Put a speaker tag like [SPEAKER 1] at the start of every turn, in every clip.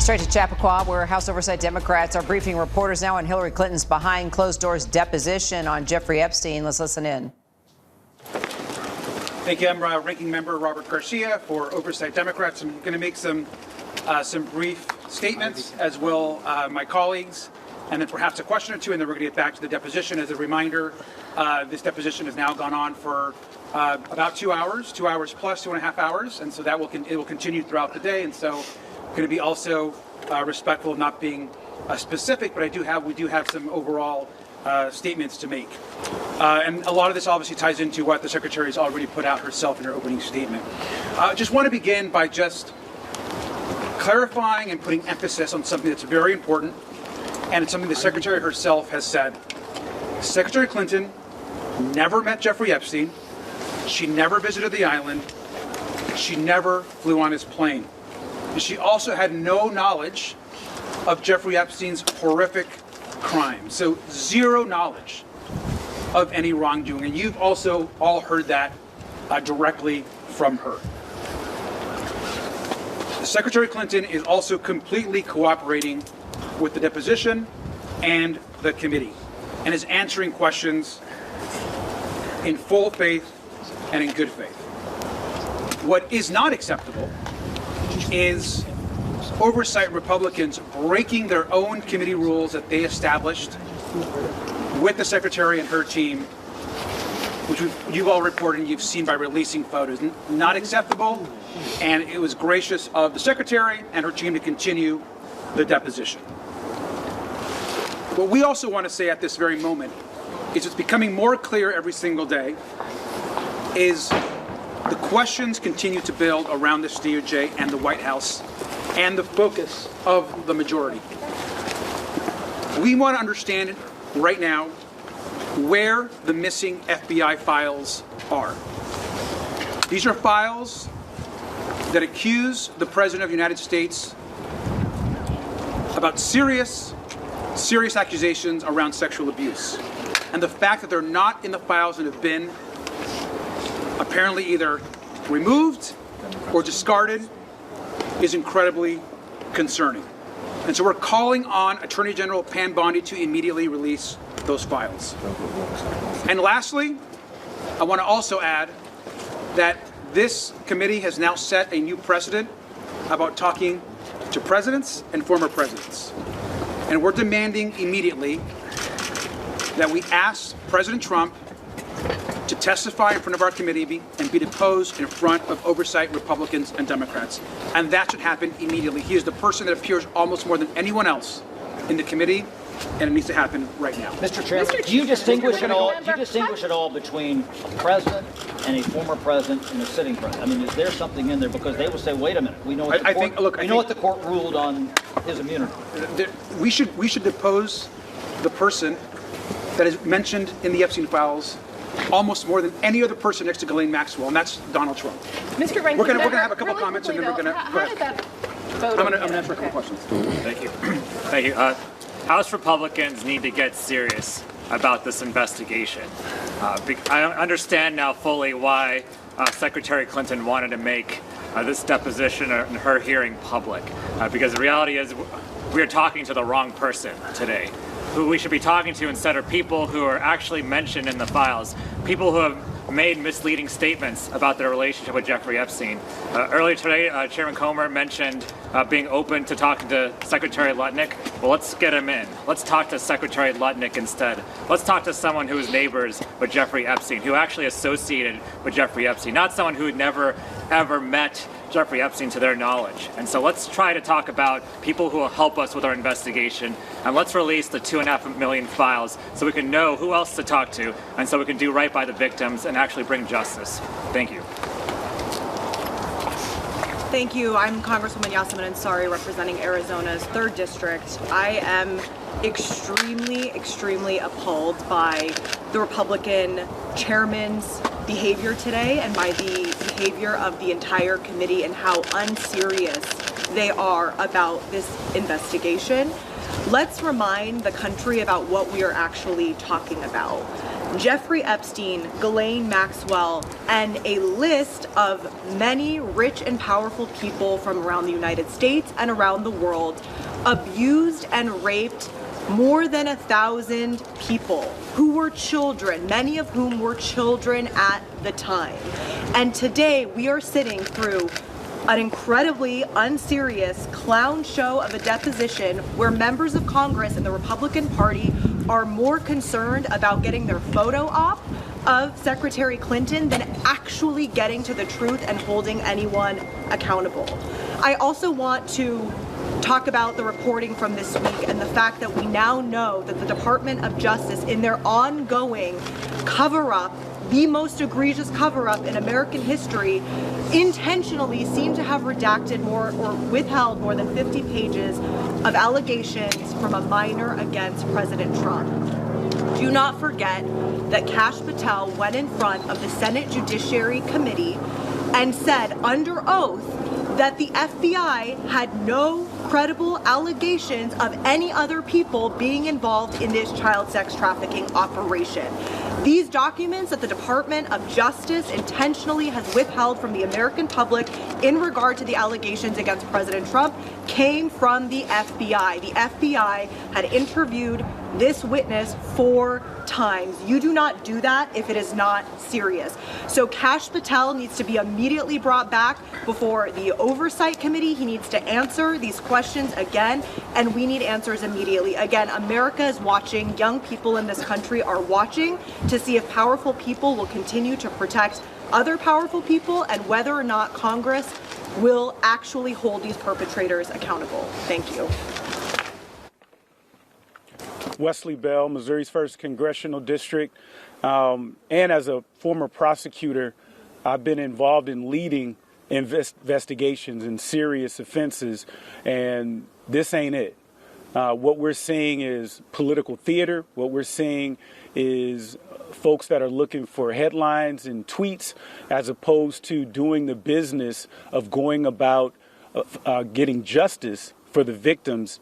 [SPEAKER 1] Straight to Chappaqua, where House Oversight Democrats are briefing reporters now on Hillary Clinton's behind closed doors deposition on Jeffrey Epstein. Let's listen in.
[SPEAKER 2] Thank you. I'm Ranking Member Robert Garcia for Oversight Democrats. I'm going to make some brief statements, as will my colleagues, and then perhaps a question or two, and then we're going to get back to the deposition. As a reminder, this deposition has now gone on for about 2 hours, 2 hours plus 2.5 hours, and so that it will continue throughout the day. And so, going to be also respectful of not being specific, but we do have some overall statements to make. And a lot of this obviously ties into what the Secretary has already put out herself in her opening statement. I just want to begin by just clarifying and putting emphasis on something that's very important, and it's something the Secretary herself has said. Secretary Clinton never met Jeffrey Epstein. She never visited the island. She never flew on his plane. And she also had no knowledge of Jeffrey Epstein's horrific crime. So zero knowledge of any wrongdoing. And you've also all heard that directly from her. Secretary Clinton is also completely cooperating with the deposition and the committee, and is answering questions in full faith and in good faith. What is not acceptable is oversight Republicans breaking their own committee rules that they established with the Secretary and her team, which you've all reported and you've seen by releasing photos. Not acceptable, and it was gracious of the Secretary and her team to continue the deposition. What we also want to say at this very moment is it's becoming more clear every single day is the questions continue to build around this DOJ and the White House and the focus of the majority. We want to understand right now where the missing FBI files are. These are files that accuse the President of the United States about serious accusations around sexual abuse. And the fact that they're not in the files and have been apparently either removed or discarded is incredibly concerning. And so we're calling on Attorney General Pam Bondi to immediately release those files. And lastly, I want to also add that this committee has now set a new precedent about talking to presidents and former presidents. And we're demanding immediately that we ask President Trump to testify in front of our committee and be deposed in front of oversight Republicans and Democrats. And that should happen immediately. He is the person that appears almost more than anyone else in the committee, and it needs to happen right now.
[SPEAKER 3] Mr. Chairman, do you distinguish at all between a president and a former president and a sitting president? I mean, is there something in there? Because they will say, wait a minute, we know what the court ruled on his immunity.
[SPEAKER 2] We should depose the person that is mentioned in the Epstein files almost more than any other person next to Ghislaine Maxwell, and that's Donald Trump.
[SPEAKER 4] Mr. Ranking,
[SPEAKER 2] we're going to have a couple comments, and then we're going to go ahead. I'm going to answer a couple questions.
[SPEAKER 5] Thank you. Thank you. House Republicans need to get serious about this investigation. I understand now fully why Secretary Clinton wanted to make this deposition and her hearing public, because the reality is we are talking to the wrong person today. Who we should be talking to instead are people who are actually mentioned in the files, people who have made misleading statements about their relationship with Jeffrey Epstein. Earlier today, Chairman Comer mentioned being open to talking to Secretary Lutnick. Well, let's get him in. Let's talk to Secretary Lutnick instead. Let's talk to someone who is neighbors with Jeffrey Epstein, who actually associated with Jeffrey Epstein, not someone who had never, ever met Jeffrey Epstein to their knowledge. And so let's try to talk about people who will help us with our investigation, and let's release the 2.5 million files so we can know who else to talk to, and so we can do right by the victims and actually bring justice. Thank you.
[SPEAKER 4] Thank you. I'm Congresswoman Yassamin Ansari, representing Arizona's 3rd District. I am extremely appalled by the Republican chairman's behavior today and by the behavior of the entire committee and how unserious they are about this investigation. Let's remind the country about what we are actually talking about. Jeffrey Epstein, Ghislaine Maxwell, and a list of many rich and powerful people from around the United States and around the world abused and raped more than 1,000 people who were children, many of whom were children at the time. And today we are sitting through an incredibly unserious clown show of a deposition where members of Congress and the Republican Party are more concerned about getting their photo op of Secretary Clinton than actually getting to the truth and holding anyone accountable. I also want to talk about the reporting from this week and the fact that we now know that the Department of Justice, in their ongoing cover-up, the most egregious cover-up in American history, intentionally seem to have redacted more or withheld more than 50 pages of allegations from a minor against President Trump. Do not forget that Kash Patel went in front of the Senate Judiciary Committee and said under oath that the FBI had no credible allegations of any other people being involved in this child sex trafficking operation. These documents that the Department of Justice intentionally has withheld from the American public in regard to the allegations against President Trump came from the FBI. The FBI had interviewed this witness 4 times. You do not do that if it is not serious. So Kash Patel needs to be immediately brought back before the Oversight Committee. He needs to answer these questions again, and we need answers immediately. Again, America is watching. Young people in this country are watching to see if powerful people will continue to protect other powerful people and whether or not Congress will actually hold these perpetrators accountable. Thank you.
[SPEAKER 6] Wesley Bell, Missouri's 1st Congressional District, and as a former prosecutor, I've been involved in leading investigations in serious offenses, and this ain't it. What we're seeing is political theater. What we're seeing is folks that are looking for headlines and tweets as opposed to doing the business of going about getting justice for the victims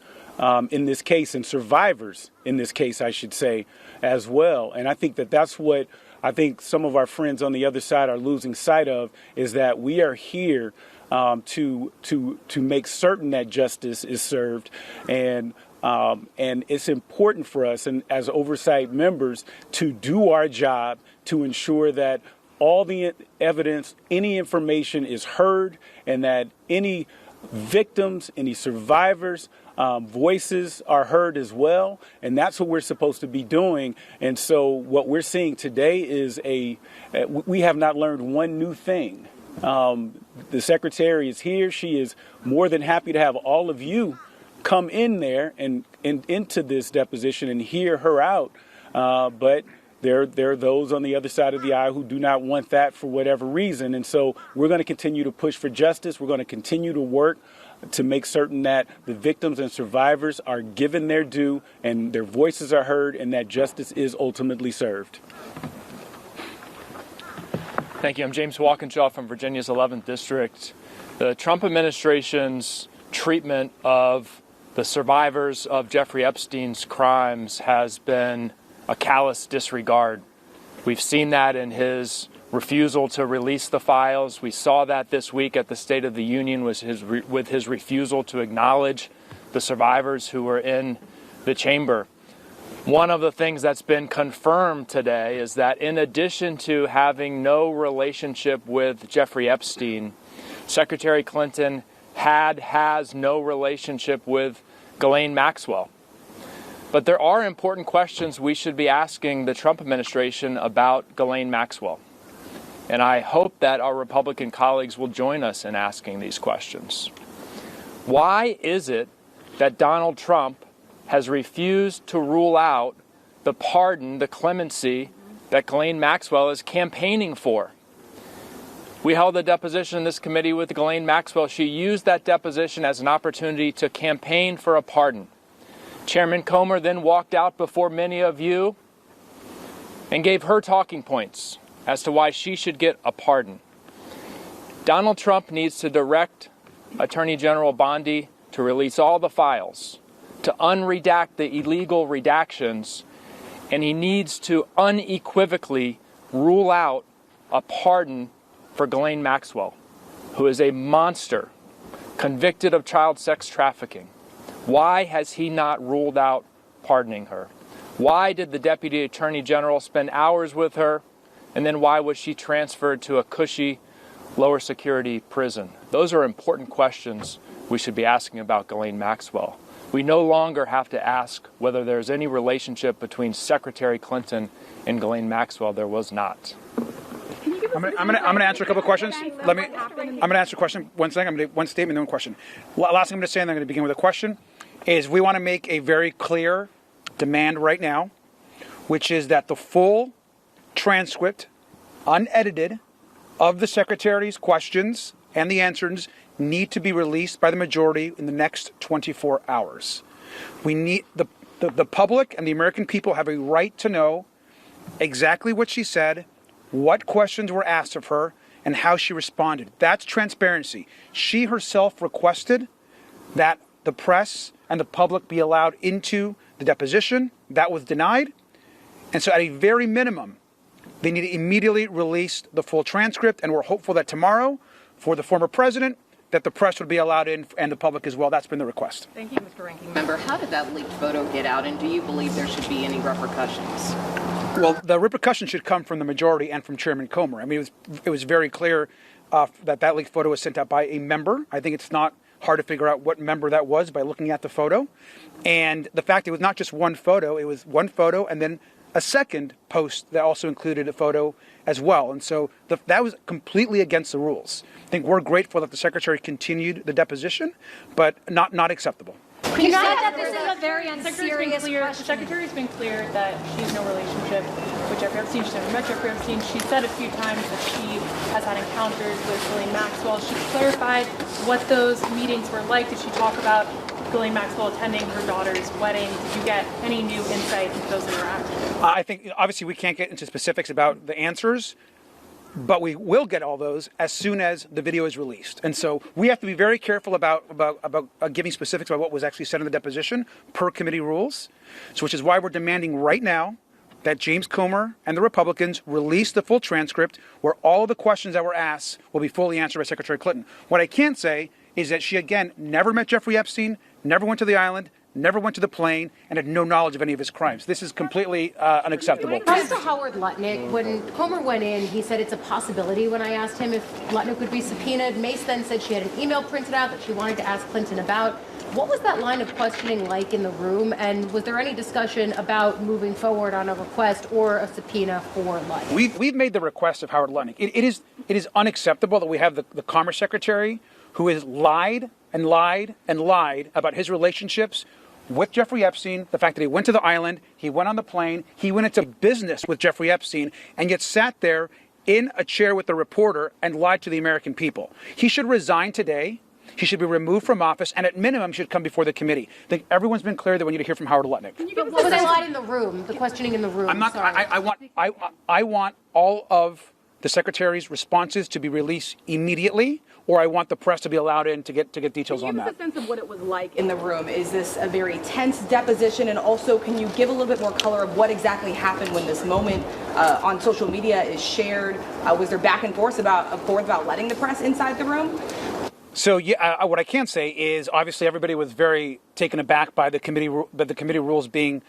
[SPEAKER 6] in this case, and survivors in this case, I should say, as well. And I think that that's what I think some of our friends on the other side are losing sight of, is that we are here to make certain that justice is served. And it's important for us, and as oversight members, to do our job to ensure that all the evidence, any information is heard, and that any victims, any survivors, voices are heard as well. And that's what we're supposed to be doing. And so what we're seeing today is we have not learned one new thing. The secretary is here. She is more than happy to have all of you come in there and into this deposition and hear her out. But there are those on the other side of the aisle who do not want that for whatever reason. And so we're going to continue to push for justice. We're going to continue to work to make certain that the victims and survivors are given their due and their voices are heard and that justice is ultimately served.
[SPEAKER 7] Thank you. I'm James Walkinshaw from Virginia's 11th District. The Trump administration's treatment of the survivors of Jeffrey Epstein's crimes has been a callous disregard. We've seen that in his refusal to release the files. We saw that this week at the State of the Union with his refusal to acknowledge the survivors who were in the chamber. One of the things that's been confirmed today is that in addition to having no relationship with Jeffrey Epstein, Secretary Clinton has no relationship with Ghislaine Maxwell. But there are important questions we should be asking the Trump administration about Ghislaine Maxwell. And I hope that our Republican colleagues will join us in asking these questions. Why is it that Donald Trump has refused to rule out the pardon, the clemency that Ghislaine Maxwell is campaigning for? We held a deposition in this committee with Ghislaine Maxwell. She used that deposition as an opportunity to campaign for a pardon. Chairman Comer then walked out before many of you and gave her talking points as to why she should get a pardon. Donald Trump needs to direct Attorney General Bondi to release all the files, to unredact the illegal redactions, and he needs to unequivocally rule out a pardon for Ghislaine Maxwell, who is a monster, convicted of child sex trafficking. Why has he not ruled out pardoning her? Why did the Deputy Attorney General spend hours with her, and then why was she transferred to a cushy, lower security prison? Those are important questions we should be asking about Ghislaine Maxwell. We no longer have to ask whether there's any relationship between Secretary Clinton and Ghislaine Maxwell. There was not.
[SPEAKER 2] I'm going to answer a couple of questions. I'm going to answer a question. One second. I'm going to one statement, then one question. Last thing I'm going to say, and I'm going to begin with a question, is we want to make a very clear demand right now, which is that the full transcript, unedited, of the Secretary's questions and the answers need to be released by the majority in the next 24 hours. We need the public and the American people have a right to know exactly what she said, what questions were asked of her, and how she responded. That's transparency. She herself requested that the press and the public be allowed into the deposition. That was denied. And so at a very minimum, they need to immediately release the full transcript, and we're hopeful that tomorrow, for the former president, that the press would be allowed in and the public as well. That's been the request.
[SPEAKER 8] Thank you, Mr. Ranking Member. How did that leaked photo get out, and do you believe there should be any repercussions?
[SPEAKER 2] Well, the repercussions should come from the majority and from Chairman Comer. I mean, it was very clear that leaked photo was sent out by a member. I think it's not hard to figure out what member that was by looking at the photo. And the fact it was not just one photo, it was one photo and then a second post that also included a photo as well. And so that was completely against the rules. I think we're grateful that the Secretary continued the deposition, but not acceptable.
[SPEAKER 9] You said that this is a very unserious question.
[SPEAKER 10] The Secretary's been clear that she has no relationship with Jeffrey Epstein. She's never met Jeffrey Epstein. She said a few times that she has had encounters with Ghislaine Maxwell. She clarified what those meetings were like. Did she talk about Ghislaine Maxwell attending her daughter's wedding? Did you get any new insight into those interactions?
[SPEAKER 2] I think, obviously, we can't get into specifics about the answers, but we will get all those as soon as the video is released. And so we have to be very careful about giving specifics about what was actually said in the deposition per committee rules. So which is why we're demanding right now that James Comer and the Republicans release the full transcript where all of the questions that were asked will be fully answered by Secretary Clinton. What I can say is that she, again, never met Jeffrey Epstein, never went to the island, never went to the plane, and had no knowledge of any of his crimes. This is completely unacceptable.
[SPEAKER 9] As to Howard Lutnick, when Comer went in, he said it's a possibility when I asked him if Lutnick would be subpoenaed. Mace then said she had an email printed out that she wanted to ask Clinton about. What was that line of questioning like in the room, and was there any discussion about moving forward on a request or a subpoena for Lutnick?
[SPEAKER 2] We've made the request of Howard Lutnick. It is unacceptable that we have the Commerce Secretary who has lied and lied and lied about his relationships with Jeffrey Epstein, the fact that he went to the island, he went on the plane, he went into business with Jeffrey Epstein, and yet sat there in a chair with a reporter and lied to the American people. He should resign today. He should be removed from office, and at minimum, should come before the committee. I think everyone's been clear that we need to hear from Howard Lutnick.
[SPEAKER 9] What was the line in the room, the questioning in the room?
[SPEAKER 2] I'm not. I want all of the Secretary's responses to be released immediately, or I want the press to be allowed in to get details on that.
[SPEAKER 4] Can you give us a sense of what it was like in the room? Is this a very tense deposition? And also, can you give a little bit more color of what exactly happened when this moment on social media is shared? Was there back and forth about letting the press inside the room?
[SPEAKER 2] So what I can say is obviously everybody was very taken aback by the committee rules being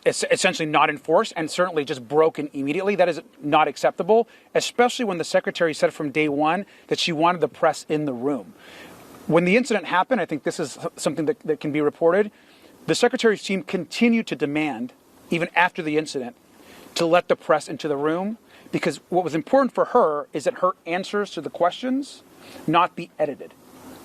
[SPEAKER 2] essentially not enforced and certainly just broken immediately. That is not acceptable, especially when the Secretary said from day one that she wanted the press in the room. When the incident happened, I think this is something that can be reported, the Secretary's team continued to demand, even after the incident, to let the press into the room, because what was important for her is that her answers to the questions not be edited,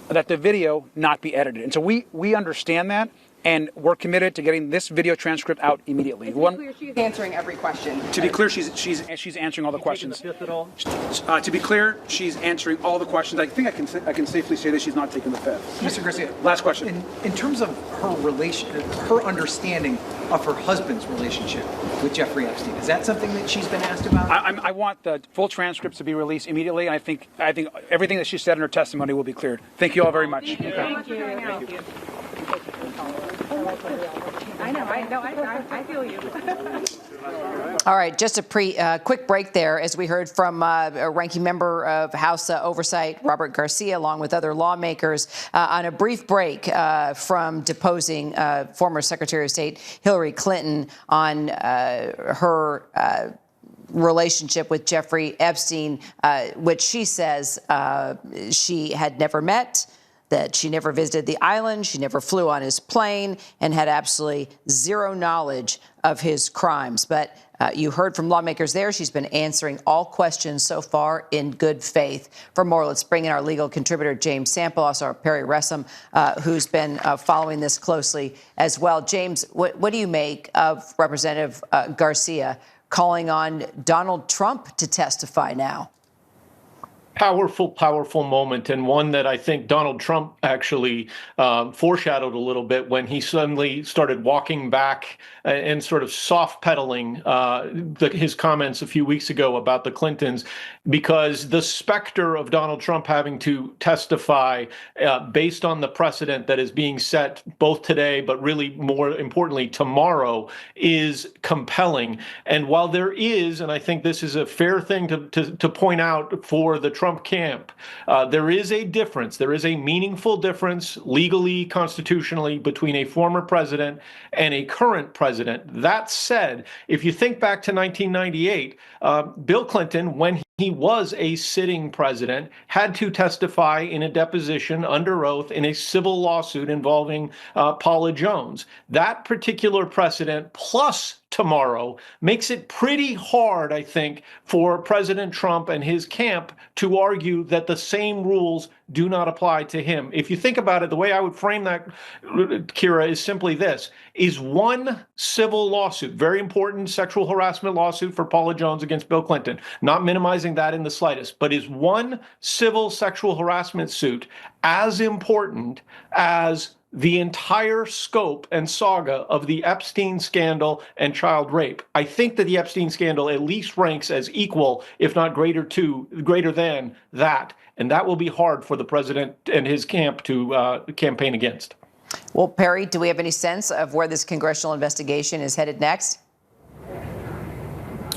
[SPEAKER 2] that the video not be edited. And so we understand that, and we're committed to getting this video transcript out immediately.
[SPEAKER 4] To be clear, she's answering every question.
[SPEAKER 2] To be clear, she's answering all the questions. To be clear, she's answering all the questions. I think I can safely say that she's not taking the fifth.
[SPEAKER 11] Mr. Garcia,
[SPEAKER 2] last question.
[SPEAKER 11] In terms of her understanding of her husband's relationship with Jeffrey Epstein, is that something that she's been asked about?
[SPEAKER 2] I want the full transcripts to be released immediately, and I think everything that she said in her testimony will be cleared. Thank you all very much.
[SPEAKER 10] Thank you.
[SPEAKER 4] I know. I feel you.
[SPEAKER 1] All right, just a quick break there as we heard from a ranking member of House Oversight, Robert Garcia, along with other lawmakers, on a brief break from deposing former Secretary of State Hillary Clinton on her relationship with Jeffrey Epstein, which she says she had never met, that she never visited the island, she never flew on his plane, and had absolutely zero knowledge of his crimes. But you heard from lawmakers there. She's been answering all questions so far in good faith. For more, let's bring in our legal contributor, James Sample, also our Perry Ressam, who's been following this closely as well. James, what do you make of Representative Garcia calling on Donald Trump to testify now?
[SPEAKER 12] Powerful moment, and one that I think Donald Trump actually foreshadowed a little bit when he suddenly started walking back and sort of soft pedaling his comments a few weeks ago about the Clintons, because the specter of Donald Trump having to testify based on the precedent that is being set both today, but really more importantly tomorrow, is compelling. And while there is, and I think this is a fair thing to point out for the Trump camp, there is a difference. There is a meaningful difference legally, constitutionally, between a former president and a current president. That said, if you think back to 1998, Bill Clinton, when he was a sitting president, had to testify in a deposition under oath in a civil lawsuit involving Paula Jones. That particular precedent, plus tomorrow, makes it pretty hard, I think, for President Trump and his camp to argue that the same rules do not apply to him. If you think about it, the way I would frame that, Kira, is simply this: is one civil lawsuit, very important sexual harassment lawsuit for Paula Jones against Bill Clinton, not minimizing that in the slightest, but is one civil sexual harassment suit as important as the entire scope and saga of the Epstein scandal and child rape? I think that the Epstein scandal at least ranks as equal, if not greater than that. And that will be hard for the president and his camp to campaign against.
[SPEAKER 1] Well, Perry, do we have any sense of where this congressional investigation is headed next?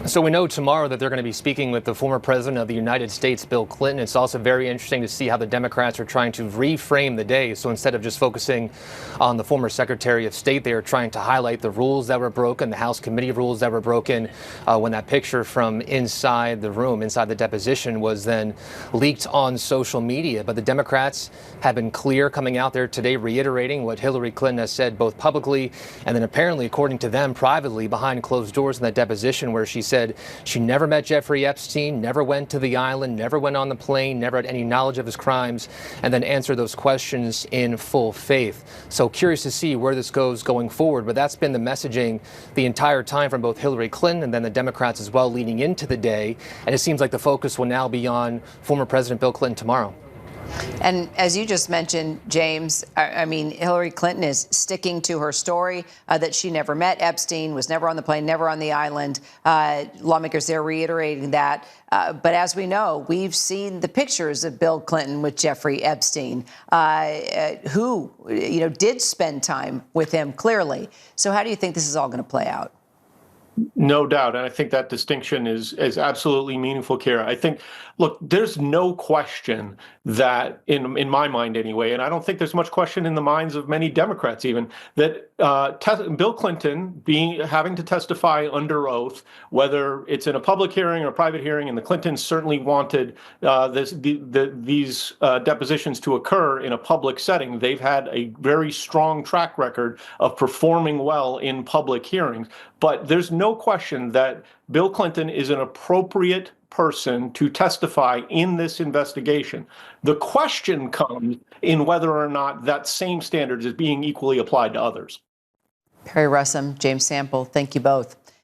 [SPEAKER 13] So we know tomorrow that they're going to be speaking with the former president of the United States, Bill Clinton. It's also very interesting to see how the Democrats are trying to reframe the day. So instead of just focusing on the former Secretary of State, they are trying to highlight the rules that were broken, the House committee rules that were broken when that picture from inside the room, inside the deposition, was then leaked on social media. But the Democrats have been clear coming out there today, reiterating what Hillary Clinton has said both publicly and then apparently, according to them, privately behind closed doors in that deposition, where she said she never met Jeffrey Epstein, never went to the island, never went on the plane, never had any knowledge of his crimes, and then answered those questions in full faith. So curious to see where this goes going forward, but that's been the messaging the entire time from both Hillary Clinton and then the Democrats as well leading into the day, and it seems like the focus will now be on former President Bill Clinton tomorrow.
[SPEAKER 1] And as you just mentioned, James, I mean, Hillary Clinton is sticking to her story that she never met Epstein, was never on the plane, never on the island. Lawmakers there reiterating that. But as we know, we've seen the pictures of Bill Clinton with Jeffrey Epstein, who, did spend time with him clearly. So how do you think this is all going to play out?
[SPEAKER 12] No doubt. And I think that distinction is absolutely meaningful, Kara. I think, look, there's no question that, in my mind anyway, and I don't think there's much question in the minds of many Democrats even, that Bill Clinton having to testify under oath, whether it's in a public hearing or a private hearing, and the Clintons certainly wanted these depositions to occur in a public setting. They've had a very strong track record of performing well in public hearings. But there's no question that Bill Clinton is an appropriate person to testify in this investigation. The question comes in whether or not that same standard is being equally applied to others.
[SPEAKER 1] Perry Ressam, James Sample, thank you both.